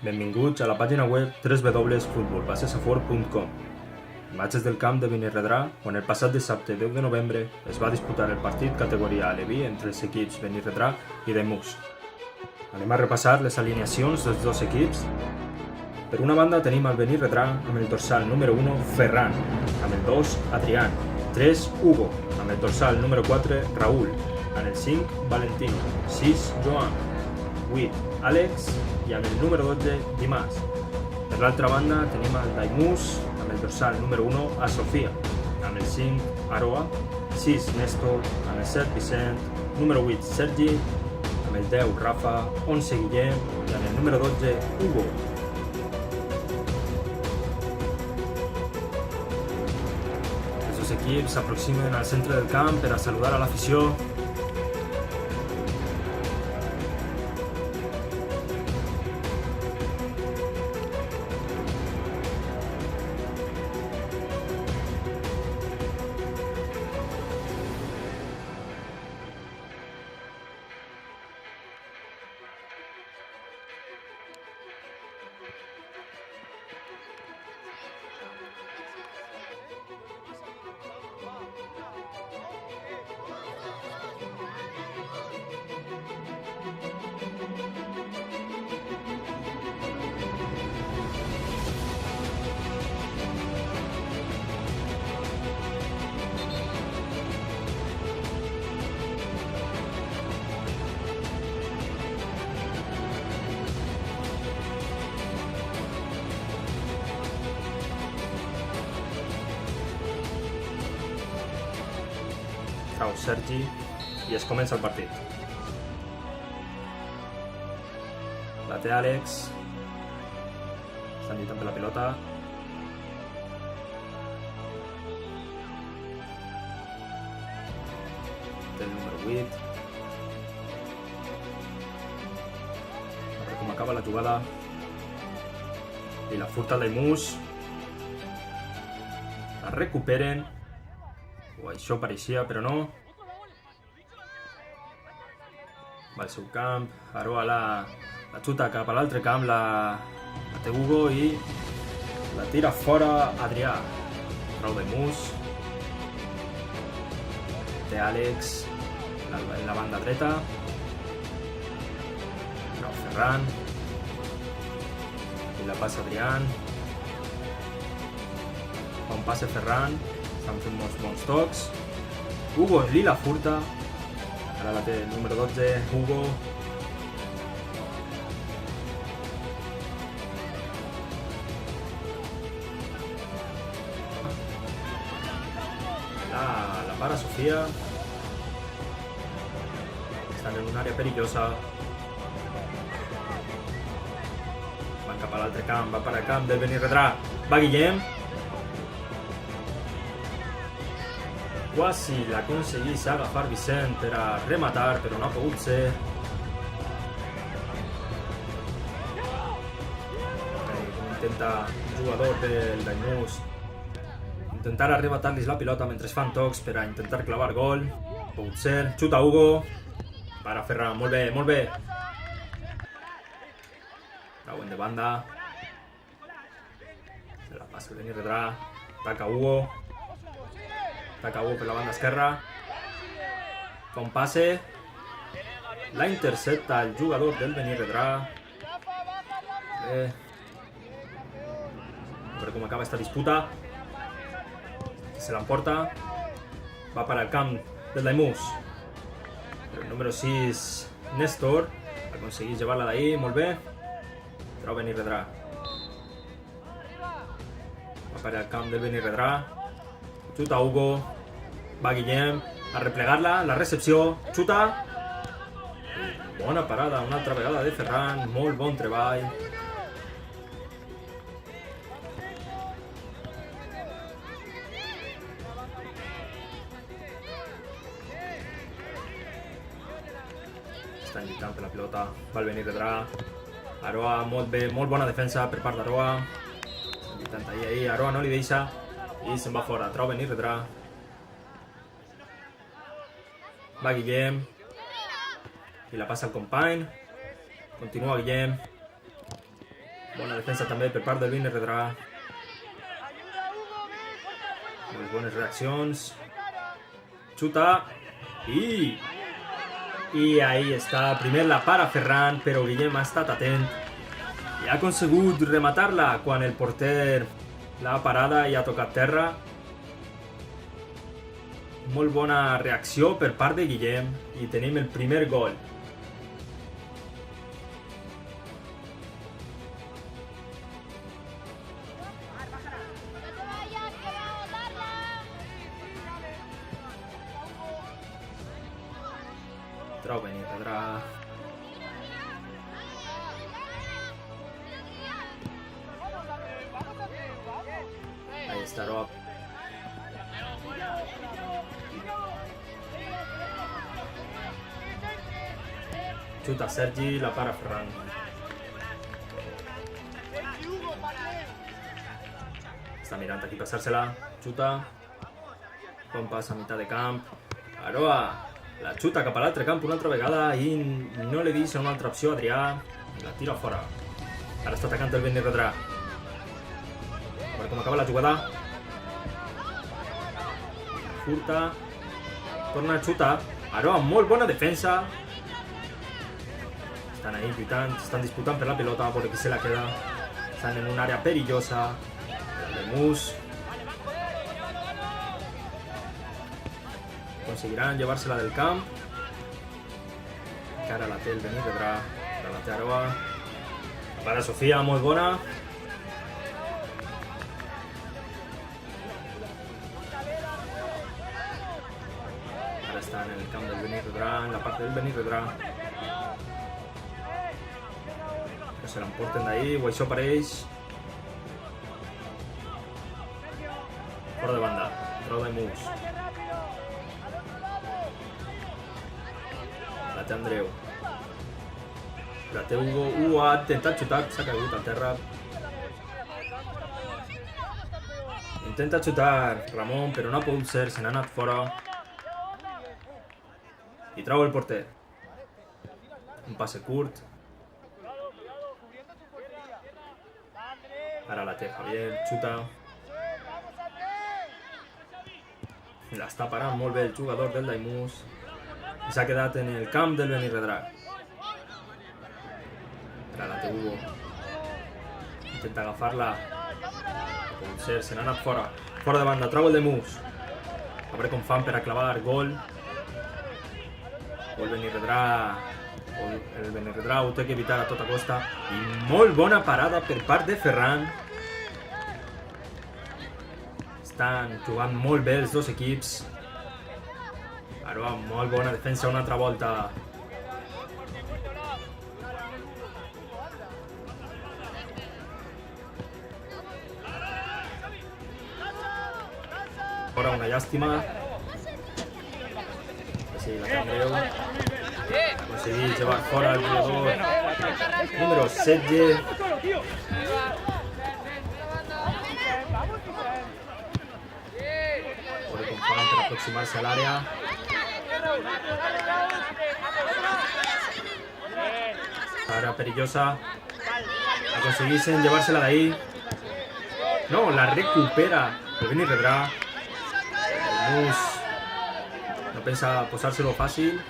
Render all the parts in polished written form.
Benvinguts a la pàgina web www.futbolbasesafor.com. Imatges del camp de Benirredrà, on el passat dissabte 10 de novembre es va disputar el partit categoria Aleví entre els equips Benirredrà i Daimús. Anem a repassar les alineacions dels dos equips. Per una banda tenim el Benirredrà amb el dorsal número 1 Ferran, amb el 2 Adrián, 3 Hugo, amb el dorsal número 4 Raúl, amb el 5 Valentino, 6 Joan, 8 Àlex i amb el número 12 Dimas. Per l'altra banda tenim el Daimús amb el dorsal número 1 a Sofia, amb el 5 Aroa, 6 Néstor, amb el 7 Vicent, número 8 Sergi, amb el 10 Rafa, 11 Guillem i amb el número 12 Hugo. Els dos equips s'aproximen al centre del camp per a saludar a l'afició. Trau Sergi i es comença el partit. La té Àlex. Estan lluitant per la pilota. Té el número 8. A veure com acaba la jugada. I la furta el Daimús. La recuperen. O això pareixia, però no. Va al seu camp, Aroa la xuta cap a l'altre camp, la té Hugo i la tira fora Adrià. Trau Daimús. Té Àlex en la banda dreta. Trau Ferran. I la passa Adrián. Fa un passe Ferran. Estan fent molts bons tocs. Hugo li la furta. Ara la té el número 12, Hugo. La para Sofia. Estan en una àrea perillosa. Van cap a l'altre camp, va per al camp del Benirredrà. Va Guillem. Quasi l'aconseguís agafar Vicent per a rematar, però no ha pogut ser. Intenta el jugador del Daimús intentar arrebatar-los la pilota mentre fan tocs per a intentar clavar gol. Ha pogut ser. Xuta Hugo. Para Ferran, molt bé, molt bé. Trauen de banda. Se la passa el Benirredrà. Ataca Hugo. Ataca Hugo per la banda esquerra. Fa un passe. La intercepta el jugador del Benirredrà. Bé. A veure com acaba esta disputa. Se l'emporta. Va per al camp del Daimús. El número 6, Néstor. Aconsegueix llevar-la d'ahir. Molt bé. Trau Benirredrà. Va per al camp del Benirredrà. Xuta Hugo. Va Guillem a replegar-la. La recepció. Xuta. Bona parada una altra vegada de Ferran. Molt bon treball. Estan lluitant per la pilota. Va el Benirredrà. Aroa, molt bé, molt bona defensa per part d'Aroa. Estan lluitant ahir. Aroa no li deixa. I se'n va fora. Trau Benirredrà. Va Guillem. I la passa al company. Continua Guillem. Bona defensa també per part del Vini Redrà. Molt bones reaccions. Xuta. I ahí està. Primer la para Ferran, però Guillem ha estat atent. I ha aconsegut rematar-la quan el porter l'ha parada i ha tocat terra. Molt bona reacció per part de Guillem i tenim el primer gol. Trau Vini Redrà. Ahí està Rob. Xuta Sergi, la para Ferran. Està mirant aquí passar-se-la. Xuta. Bon pas a meitat de camp. Aroa. La xuta cap a l'altre camp una altra vegada i no li deixa una altra opció a Adrià. La tira fora. Ara està atacant el Vini Redrà. A veure com acaba la jugada. Furta. Torna a xutar. Aroa, molt bona defensa. Estan ahí lluitant, estan disputant per la pelota, por aquí se la queda. Estan en una àrea perillosa. El de Mus. Conseguiran llevar-se-la del camp. Encara la té el Vini Redrà. Ara la té Aroa. La para Sofia, molt bona. Ara està en el camp del Vini Redrà, en la part del Vini Redrà. Que se l'emporten d'ahí, o això pareix. Fora de banda, trau de Mus. La té Andreu. La té Hugo. Hugo ha intentat xutar, s'ha caigut a terra. Intenta xutar Ramon, però no ha pogut ser, se n'ha anat fora. I trau el porter. Un passe curt. Ara la té Javier, xuta. L'està parant molt bé el jugador del Daimús. I s'ha quedat en el camp del Vini Redrà. Ara la té Hugo. Intenta agafar-la. No pot ser, se n'ha anat fora. Fora de banda, trau el Daimús. A veure com fan per a clavar gol. El Vini Redrà. El Vini Redrà ho té que evitar a tota costa. I molt bona parada per part de Ferran. Estan jugant molt bé els dos equips. Aroa, molt bona defensa una altra volta. Fora una llàstima. Sí, la té Andreu. Aconseguir llevar fora el jugador número 16. Veure com fan per aproximar-se a l'àrea. Àrea perillosa. Aconsegueixen llevar-se-la d'ahí. No, la recupera el Vini Redrà. El Mus no pensa posar-se-lo fàcil.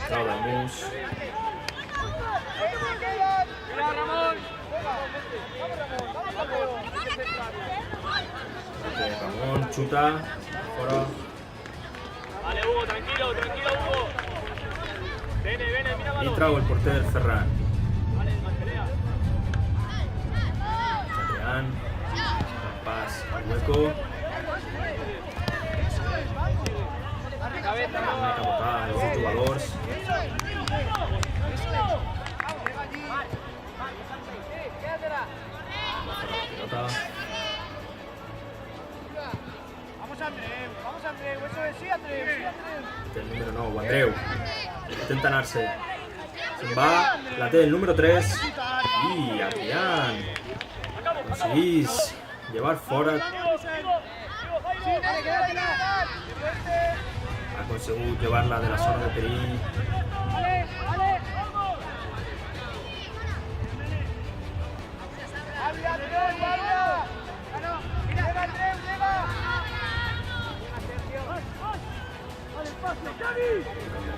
Trau del Mus. Ramon, xuta. Fora. Vale, Hugo, tranquilo, Hugo. Vene, mira. I trau el porter Ferran. Vale, más pelea. Adrián. Pas al hueco. Una cabotada els dos jugadors. Pelota. Vamos, Andreu, eso es, sí, Andreu. El número 9, Andreu. Intenta anar-se. Se'n va, la té el número 3. I Adrián aconsegueix llevar fora. Ha aconsegut llevar-la de la zona de perill.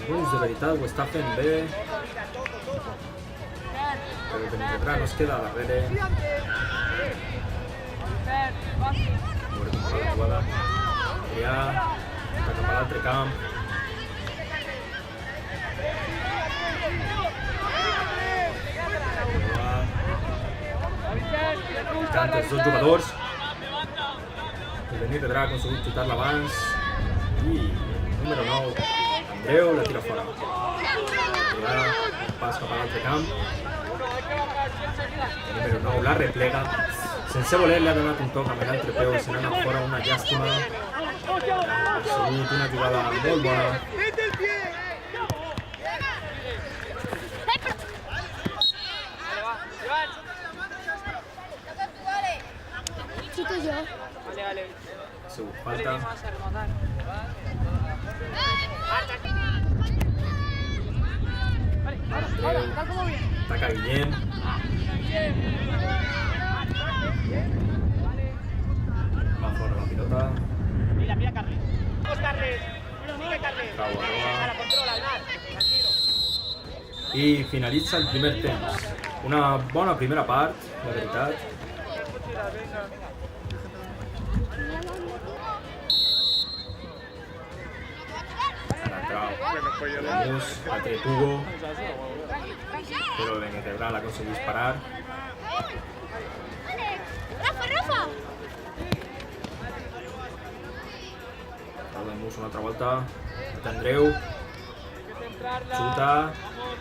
Pues de veritat ho està fent bé. Però el Benirredrà no es queda darrere. Veure com fa la jugada. Adrià, està cap a l'altre camp. Tant els dos jugadors. El Benirredrà ha aconseguit xutar-la abans. I el número 9, Andreu, la tira fora. Adrià, un pas cap a l'altre camp. El número 9 la replega. Sense voler li ha donat un toc amb l'altre peu i se n'ha anat fora, una llàstima. Ha sigut una jugada molt bona. Chuto yo. Ha sigut falta. Andreu, ataca Guillem. Va fora la pilota. Mira, mira Carles. Vamos Carles. Sigue Carles. Trau a Roa. Ahora controla, Almar. Tranquilo. I finalitza el primer temps. Una bona primera part, de veritat. Ara Trau. Lemus, altre Hugo. Però el Benirredrà l'aconsegueix parar. Rafa. Trau Lemus una altra volta. Andreu. Xuta.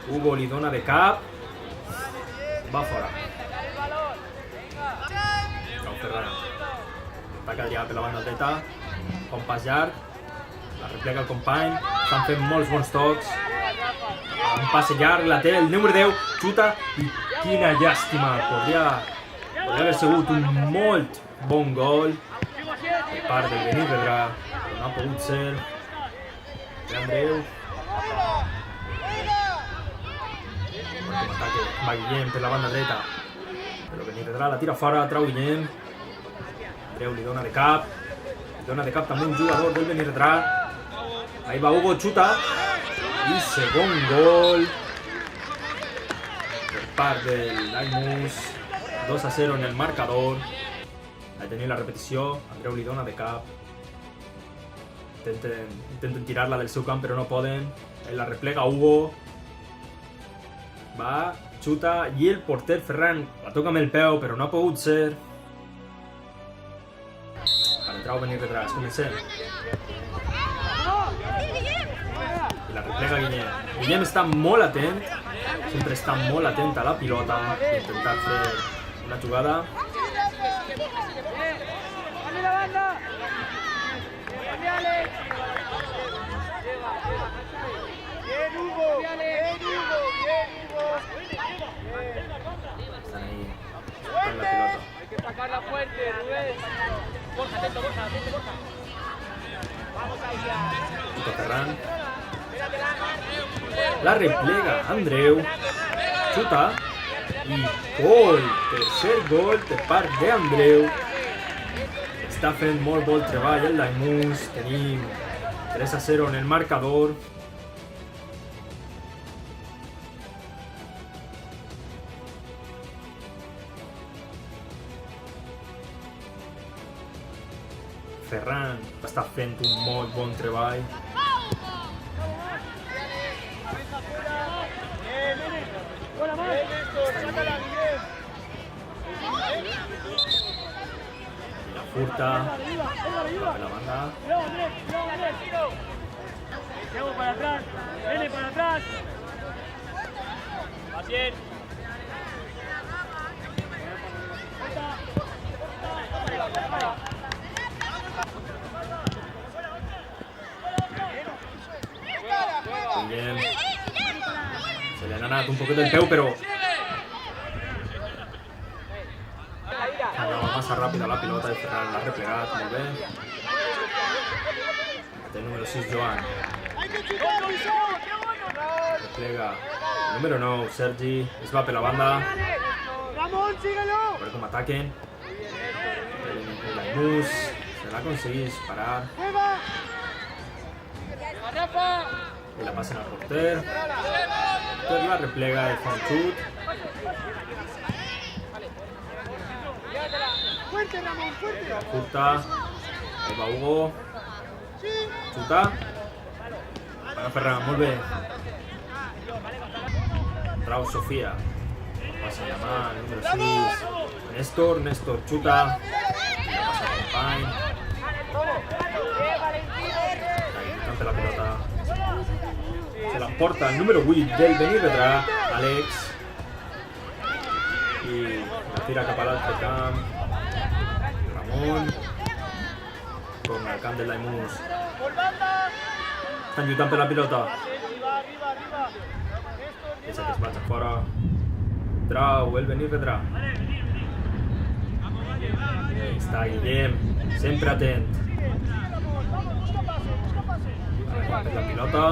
Hugo li dona de cap. Va fora. Trau Ferran. Ataca Adrià per la banda dreta. Un pas llarg. La replega el company. Estan fent molts bons tocs. Un passe llarg, la té el número 10. Xuta i quina llàstima. Podria haver sigut un molt bon gol per part del Benirredrà, però no ha pogut ser. Andreu. Ataque va Guillem per la banda dreta, però Benirredrà la tira fora, trau Guillem. Andreu li dona de cap, també un jugador del Benirredrà. Ahí va Hugo, xuta i segon gol per part del Daimus. 2-0 en el marcador. Ahí tenim la repetició, Andreu li dona de cap. Intenten tirar-la del seu camp però no poden. La replega Hugo. Va, xuta i el porter Ferran la toca amb el peu però no ha pogut ser. Ara trau Benirredrà, comencem. I la replega Guillem. Guillem està molt atent, sempre està molt atent a la pilota i intentar fer una jugada. Están ahí, con la pilota. Hay que sacarla fuerte, Rubén. Borja, atento, Borja. Vamos allá. Tito Ferran. La replega Andreu. Xuta. I gol. Tercer gol per part d'Andreu. Està fent molt bon treball el Daimus. Tenim 3-0 en el marcador. Ferran està fent un molt bon treball. La furta per la banda. Vamos para atrás. Viene para atrás. Va bien. Guillem. Se le ha anat un poquet el peu, però anava massa ràpida la pilota i Ferran l'ha replegat molt bé. Té el número 6, Joan. replega el número 9, Sergi. Es va per la banda. Ramon, síguelo. A veure com ataquen. Laimús se l'aconsegueix parar. I la passen al porter. Per la replega i fa un xut. Fuerte, Ramon, fuerte. Curta. Ahí va Hugo. Xuta. Para Ferran, molt bé. Trau Sofia. Passa la mà, el número 6. Néstor, Néstor xuta. La passa al company. Canta la pilota. Se l'emporta el número 8 del Benirredrà, Àlex. I la tira cap a l'altre camp. Ramon. Torna al camp del Laimús. Estan lluitant per la pilota. Deixa que es vagi fora. Trau el Benirredrà. Ahí està Guillem, sempre atent. Per la pilota.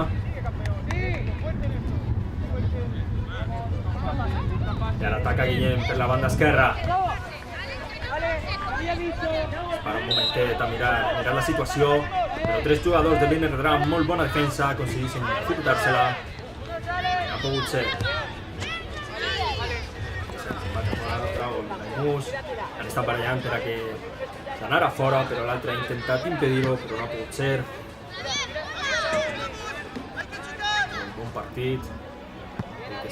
I ara ataca Guillem per la banda esquerra. Para un momentet a mirar la situació. Però tres jugadors de Benirredrà amb molt bona defensa aconsegueixen dificultar-se-la. No ha pogut ser. Han estat barallant per a que s'anara fora, però l'altre ha intentat impedir-ho, però no ha pogut ser. Un bon partit, el que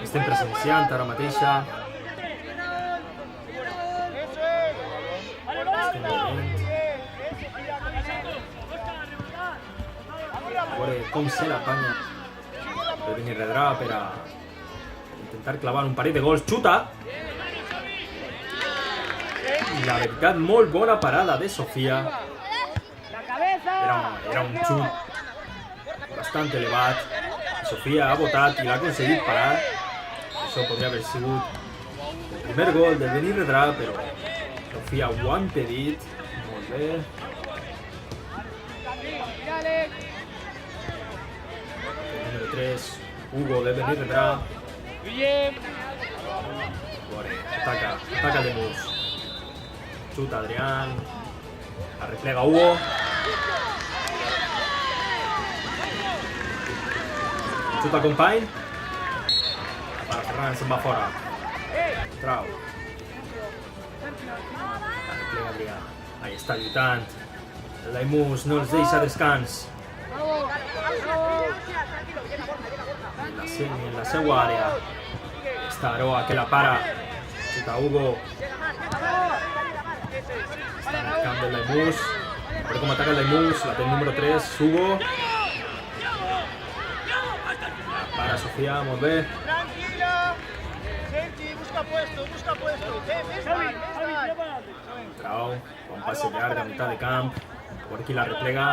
estem presenciant ara mateixa. Estem veient. A veure com se l'apanya el Benirredrà per a intentar clavar un parell de gols. Xuta! La veritat, molt bona parada de Sofia. Era un xut bastant elevat. Sofia ha botat i l'ha aconseguit parar. Això podria haver sigut el primer gol del Benirredrà, però Sofia ho ha impedit. Molt bé. El número 3, Hugo de Benirredrà. Ataca Lemus. Xuta Adrián. La replega Hugo. Xuta company. Para Ferran, se'n va fora. Trau. La replega Adrián. Ahí està lluitant. El Lemus no els deixa descans. En la seva àrea. Està Aroa que la para. Xuta Hugo. Està en el camp del Lemus. A veure com ataca el Lemus. La té el número 3, Hugo. La para Sofia, molt bé. Tranquila. Sergi, busca puesto. Trau, bon passe llarg a meitat de camp. A veure qui la replega.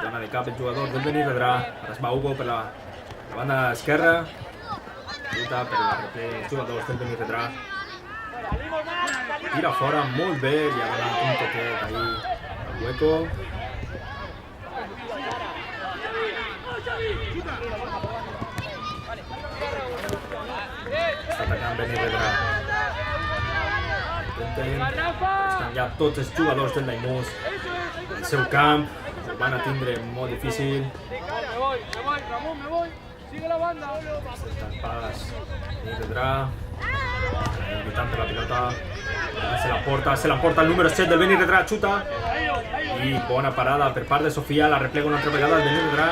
Dona de cap el jugador del Benirredrà. Ara es va Hugo per la banda esquerra. Lluita per la replega dels jugadors del Benirredrà. Tira fora molt bé i ha donat un toquet ahí al hueco. Està atacant Benirredrà. Estan ja tots els jugadors del Leimús al seu camp. Ho van a tindre molt difícil. El pas Benirredrà. Lluitant per la pilota. Se l'emporta el número 7 del Benirredrà. Xuta. I bona parada per part de Sofia. La replega una altra vegada el Benirredrà.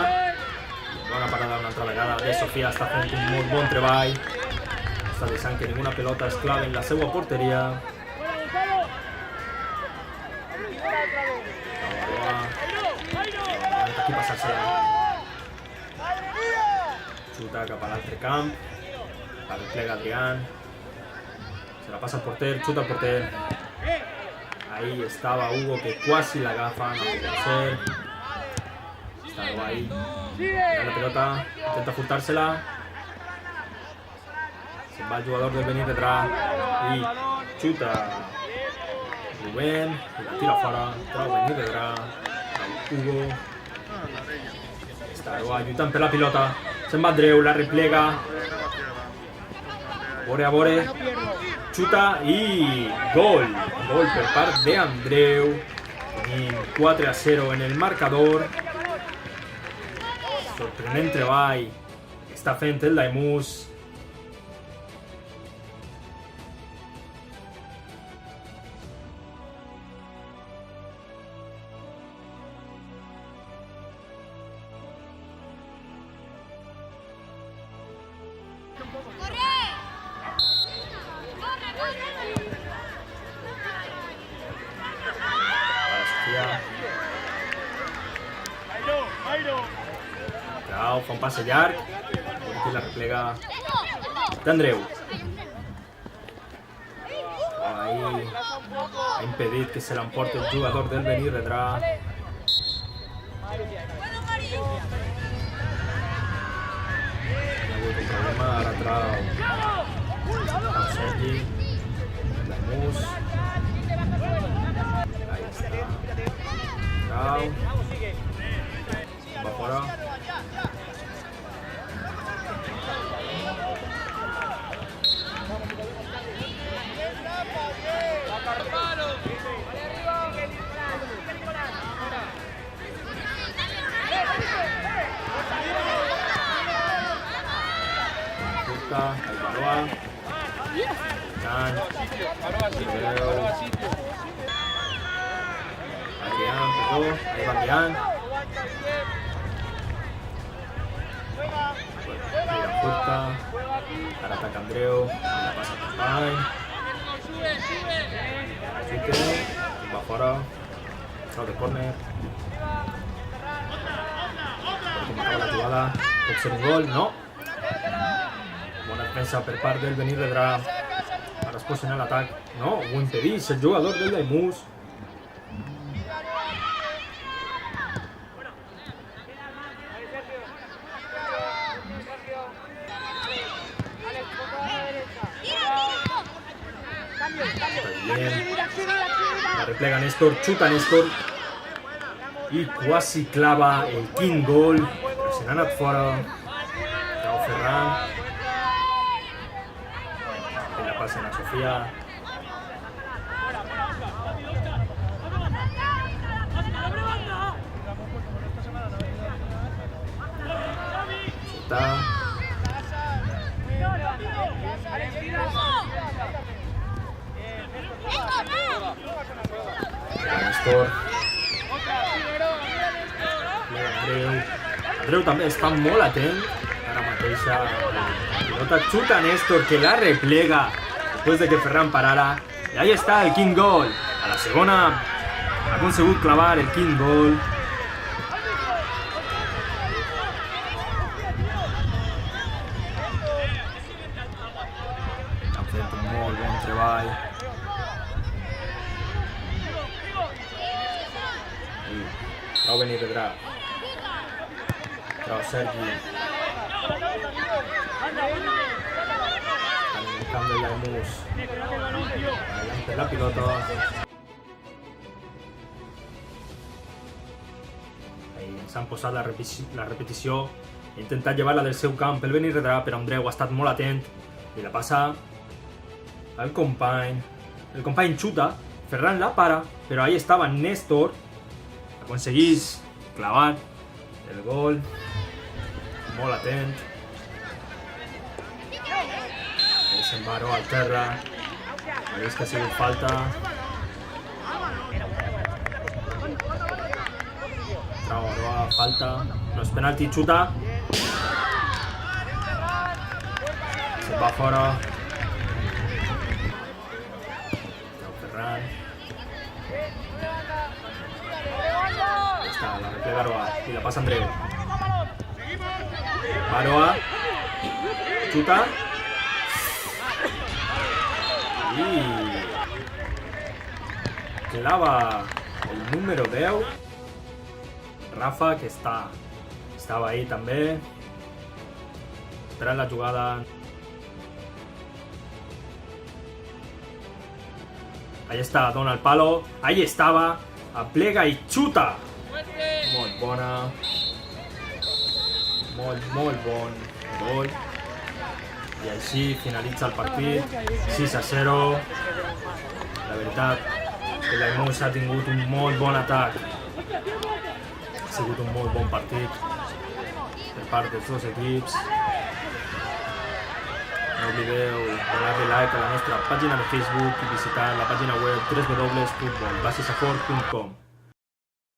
Bona parada una altra vegada de Sofia. Està fent un molt bon treball. Està deixant que ninguna pelota es clavi en la seva porteria. Aquí passar-se-la. Xuta cap a l'altre camp. La replega Adrián. Se la passa al porter, xuta al porter. Ahí estaba Hugo que quasi l'agafa, no pot ser. Està ahí. Mira la pelota, intenta furtar-se-la. Se'n va el jugador del Benirredrà i xuta Rubén i la tira fora. Trau Benirredrà. Hugo. Està Aroa lluitant per la pilota. Se'n va Andreu, la replega. A veure. Xuta i gol. Gol per part d'Andreu. Tenim 4-0 en el marcador. Sorprenent treball està fent el Daimús. Grau fa un passe llarg. Aquí la replega d'Andreu. Ahí ha impedit que se l'emporti el jugador del Benirredrà. Hi ha hagut un problema, ara trau Sergi. Daimús. Ahí està. Grau. Va fora. Ahí Aroa. Adrián, perdó. Ahí va Adrián. Mira, Furta. Ara ataca Andreu. La passa a Company. Chute. Va fora. Trau de córner. Com acaba la jugada. Pot ser un gol, no. Bona defensa per part del Benirredrà. Ara es posa en l'atac. No, ho impedeix el jugador del Daimús. La replega Néstor, xuta Néstor i quasi clava el quint gol, però se n'ha anat fora. Trau Ferran. I la passa a Sofia. Xuta. Néstor. Andreu també està molt atent. Ara mateix la pilota xuta Néstor, que la replega després de que Ferran parara. I ahí està el quint gol. A la segona ha aconsegut clavar el quint gol. Han fet un molt bon treball. Trau Benirredrà. Trau Sergi. En el camp del Daimús. Allà per la pilota. Ens han posat la repetició. He intentat llevar-la del seu camp el Benirredrà, però Andreu ha estat molt atent. I la passa al Company. El Company xuta. Ferran la para, però ahí estava Néstor. Aconseguís clavar el gol. Molt atent. Ahí se'n va Aroa al terra. Veus que ha sigut falta. Trau Aroa, falta. No és penalti, xuta. Se'n va fora. Trau Ferran. La replega Aroa i la passa Andreu. Aroa. Xuta. I clava el número 10. Rafa, que estava ahí també. Esperant la jugada. Ahí està, dona el palo. Ahí estava. Aplega i xuta. Molt bona. molt bon gol. I així finalitza el partit, 6-0. La veritat que l'Aimús ha tingut un molt bon atac. Ha sigut un molt bon partit per part dels dos equips. No oblideu donar-li like a la nostra pàgina de Facebook i visitar la pàgina web www.futbolbasisafort.com.